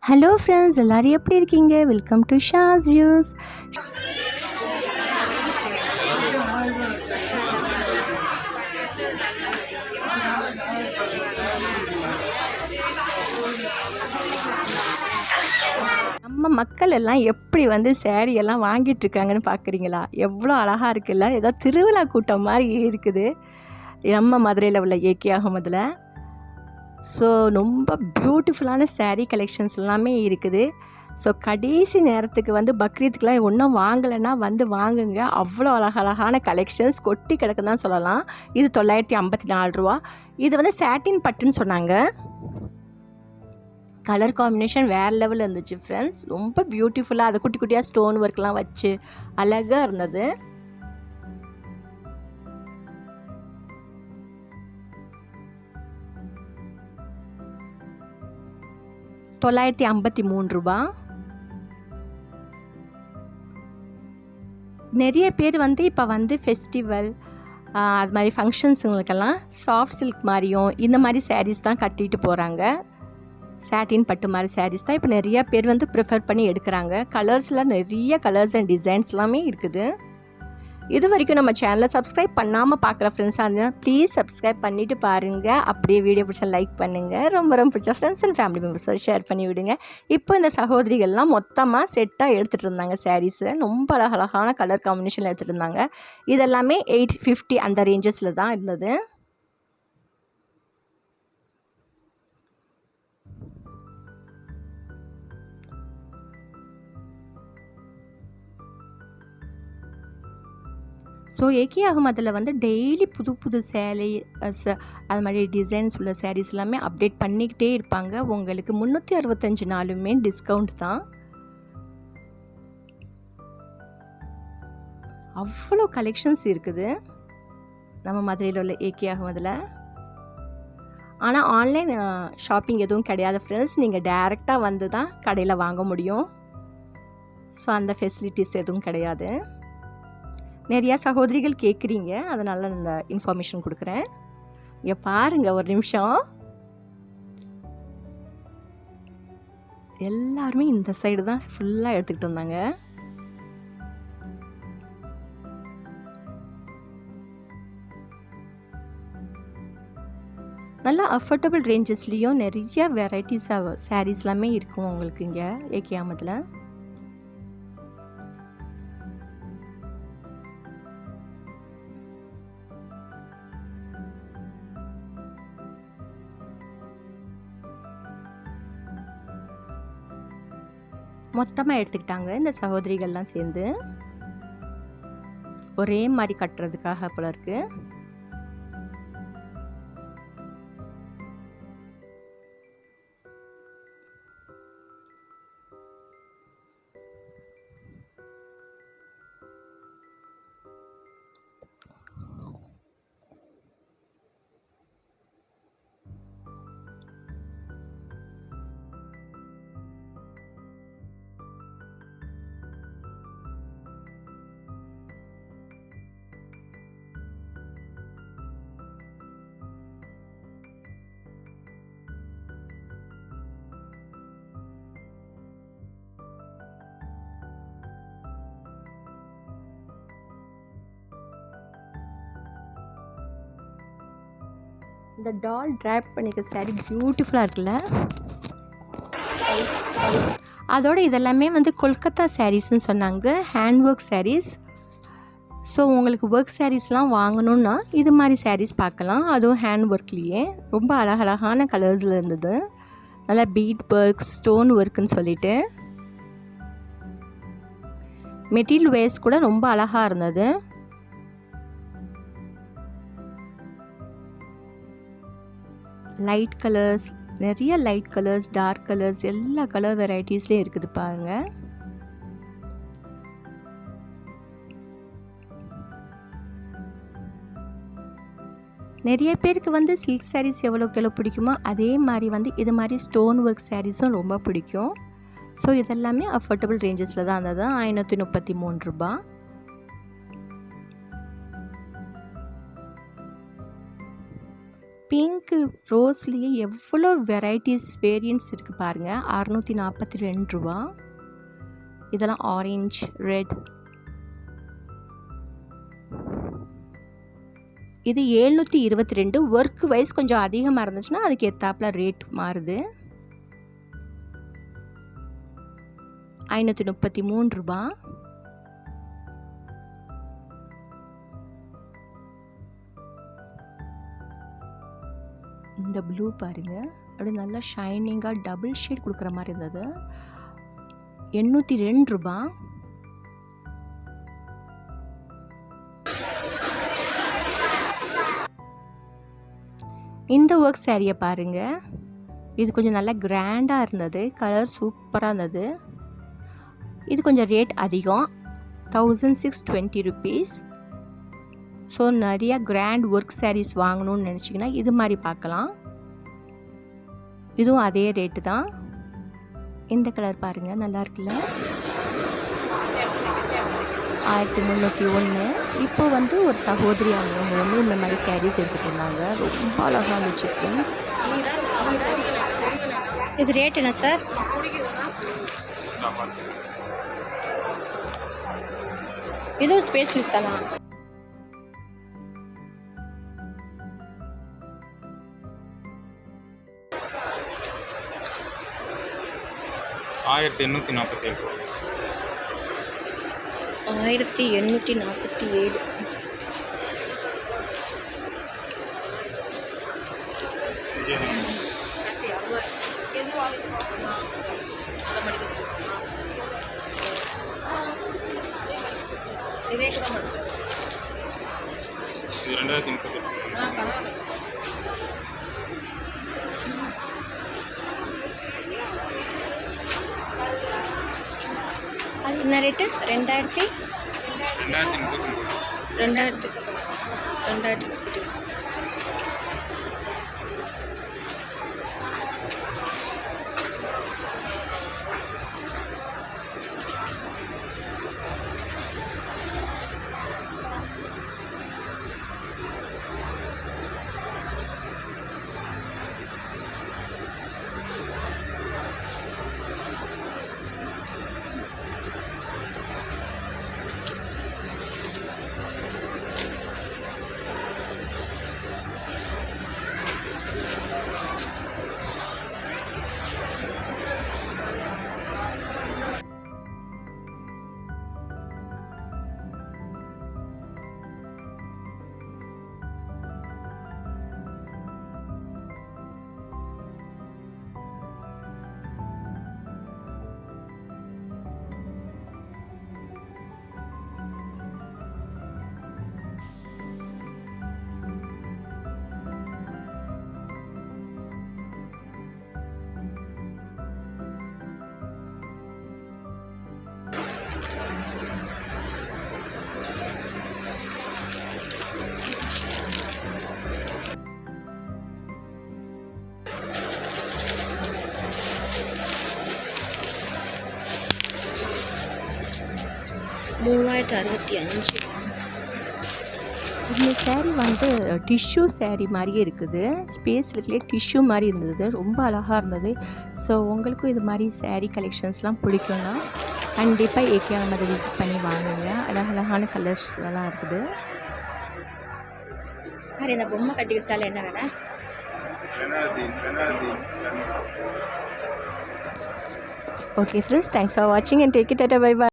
Hello friends, எல்லோரும் எப்படி இருக்கீங்க? வெல்கம் டு ஷாஸ் வியூஸ். நம்ம மக்கள் எல்லாம் எப்படி சேரீ எல்லாம் வாங்கிட்டு இருக்காங்கன்னு பார்க்குறீங்களா? எவ்வளோ அழகாக இருக்குல்ல. ஏதோ திருவிழா கூட்டம் மாதிரி இருக்குது நம்ம மதுரையில் உள்ள ஏகே அகமதில். ஸோ ரொம்ப பியூட்டிஃபுல்லான சேரீ கலெக்ஷன்ஸ் எல்லாமே இருக்குது. ஸோ கடைசி நேரத்துக்கு பக்ரீத்துக்கெலாம் ஒன்றும் வாங்கலைன்னா வாங்குங்க. அவ்வளோ அழகழகான கலெக்ஷன்ஸ் கொட்டி கிடக்குன்னு தான் சொல்லலாம். இது 954 ரூபா. இது சாட்டின் பட்டுன்னு சொன்னாங்க. கலர் காம்பினேஷன் வேறு லெவலில் இருந்துச்சு ஃப்ரெண்ட்ஸ். ரொம்ப பியூட்டிஃபுல்லாக அதை குட்டி குட்டியாக ஸ்டோன் ஒர்க்லாம் வச்சு அழகாக இருந்தது. ₹953. நிறைய பேர் இப்போ ஃபெஸ்டிவல் அது மாதிரி ஃபங்க்ஷன்ஸுங்களுக்கெல்லாம் சாஃப்ட் சில்க் மாதிரியும் இந்த மாதிரி சாரீஸ் தான் கட்டிட்டு போகிறாங்க. சாட்டின் பட்டு மாதிரி சாரீஸ் தான் இப்போ நிறைய பேர் ப்ரிஃபர் பண்ணி எடுக்கிறாங்க. கலர்ஸில் நிறைய கலர்ஸ் அண்ட் டிசைன்ஸ் எல்லாமே இருக்குது. இது வரைக்கும் நம்ம சேனலை சப்ஸ்கிரைப் பண்ணாமல் பார்க்குற ஃப்ரெண்ட்ஸாக இருந்தால் ப்ளீஸ் சப்ஸ்கிரைப் பண்ணிவிட்டு பாருங்கள். அப்படியே வீடியோ பிடிச்சா லைக் பண்ணுங்கள். ரொம்ப ரொம்ப பிடிச்ச ஃப்ரெண்ட்ஸ் அண்ட் ஃபேமிலி மெம்பர்ஸோடு ஷேர் பண்ணி விடுங்க. இப்போ இந்த சகோதரிகள்லாம் மொத்தமாக செட்டாக எடுத்துகிட்டு இருந்தாங்க சாரீஸை. ரொம்ப அழகழகான கலர் காம்பினேஷனில் எடுத்துகிட்டு இருந்தாங்க. இதெல்லாமே 850 அந்த ரேஞ்சஸில் தான் இருந்தது. ஸோ ஏகே அகமதில் டெய்லி புது புது சேலை அது மாதிரி டிசைன்ஸ் உள்ள சாரீஸ் எல்லாமே அப்டேட் பண்ணிக்கிட்டே இருப்பாங்க. உங்களுக்கு 365 நாளுமே டிஸ்கவுண்ட் தான். அவ்வளோ கலெக்ஷன்ஸ் இருக்குது நம்ம மதுரையில் உள்ள ஏகே அகமதில். ஆனால் ஆன்லைன் ஷாப்பிங் எதுவும் கிடையாது ஃப்ரெண்ட்ஸ். நீங்கள் டைரெக்டாக தான் கடையில் வாங்க முடியும். ஸோ அந்த ஃபெசிலிட்டிஸ் எதுவும் கிடையாது. நிறையா சகோதரிகள் கேட்குறீங்க, அதனால் நான் இந்த இன்ஃபர்மேஷன் கொடுக்குறேன். இங்கே பாருங்கள், ஒரு நிமிஷம். எல்லாருமே இந்த சைடு தான் ஃபுல்லாக எடுத்துக்கிட்டு வந்தாங்க. நல்லா அஃபோர்டபுள் ரேஞ்சஸ்லேயும் நிறைய வெரைட்டிஸ் ஆஃப் சாரீஸ் எல்லாமே இருக்கும் உங்களுக்கு இங்கே ஏகே அகமதில். மொத்தமாக எடுத்துக்கிட்டாங்க இந்த சகோதரிகள்லாம் சேர்ந்து. ஒரே மாதிரி கட்டுறதுக்காக போல இருக்கு. இந்த டால் ட்ராப் பண்ணிக்க சாரீ பியூட்டிஃபுல்லாக இருக்குல்ல. அதோட இதெல்லாமே கொல்கத்தா சாரீஸ்ன்னு சொன்னாங்க. Hand work saris. ஸோ உங்களுக்கு ஒர்க் சாரீஸ்லாம் வாங்கணுன்னா இது மாதிரி சாரீஸ் பார்க்கலாம். அதுவும் ஹேண்ட் ஒர்க்லேயே ரொம்ப அழகழகான கலர்ஸில் இருந்தது. நல்லா பீட் ஒர்க், ஸ்டோன் ஒர்க்குன்னு சொல்லிட்டு மெட்டீரியல் வேஸ் கூட ரொம்ப அழகாக இருந்தது. லைட் கலர்ஸ், நிறைய லைட் கலர்ஸ், டார்க் கலர்ஸ், எல்லா கலர் வெரைட்டிஸ்லேயும் இருக்குது பாருங்கள். நிறைய பேருக்கு சில்க் சாரீஸ் எவ்வளோக்கு எவ்வளோ பிடிக்குமோ அதே மாதிரி இது மாதிரி ஸ்டோன் ஒர்க் சாரீஸும் ரொம்ப பிடிக்கும். ஸோ இதெல்லாமே அஃபோர்டபுள் ரேஞ்சஸில் தான் இருந்தது. ₹533. பிங்க் உங்களுக்கு ரோஸ்லேயே எவ்வளோ வெரைட்டிஸ் வேரியன்ட்ஸ் இருக்குது பாருங்கள். 642 ரூபா. இதெல்லாம் ஆரஞ்ச், ரெட். இது 722. ஒர்க் வைஸ் கொஞ்சம் அதிகமாக இருந்துச்சுன்னா அதுக்கு ஏற்றாப்புல ரேட் மாறுது. 533 ரூபா. இந்த ப்ளூ பாருங்க, அப்படி நல்லா ஷைனிங்காக டபுள் ஷேட் கொடுக்குற மாதிரி இருந்தது. 802 ரூபா. இந்த ஒர்க் சாரியை பாருங்க, இது கொஞ்சம் நல்லா கிராண்டாக இருந்தது. கலர் சூப்பராக இருந்தது. இது கொஞ்சம் ரேட் அதிகம், 1620 ருபீஸ். ஸோ நிறையா கிராண்ட் ஒர்க் சாரீஸ் வாங்கணும்னு நினச்சிங்கன்னா இது மாதிரி பார்க்கலாம். இதுவும் அதே ரேட்டு தான். இந்த கலர் பாருங்கள், நல்லா இருக்குல்ல, 1301. இப்போ வந்து ஒரு சகோதரி அவங்க வந்து இந்த மாதிரி சாரீஸ் எடுத்துகிட்டு இருந்தாங்க. ரொம்ப அழகாக இருந்துச்சு ஃப்ரெண்ட்ஸ். இது ரேட் என்ன சார்? இதுவும் ஸ்பேஸ் தானா? ஆயிரத்தி 847. 1847. இது 2038. அது என்ன ரேட்டு? 2000. $3065. இந்த சேரீ வந்து டிஷ்யூ சேரீ மாதிரியே இருக்குது. ஸ்பேஸ்லேயே டிஷ்யூ மாதிரி இருந்தது, ரொம்ப அழகாக இருந்தது. ஸோ உங்களுக்கும் இது மாதிரி சேரீ கலெக்ஷன்ஸ்லாம் பிடிக்கும்னா கண்டிப்பாக ஏகேஎம் அதை விசிட் பண்ணி வாங்குங்க. அழகழகான கலர்ஸ் எல்லாம் இருக்குது. சார், இந்த பொம்மை கட்டிக்கிட்டால என்ன வேணும்? Okay friends, thanks for watching and take it, bye bye.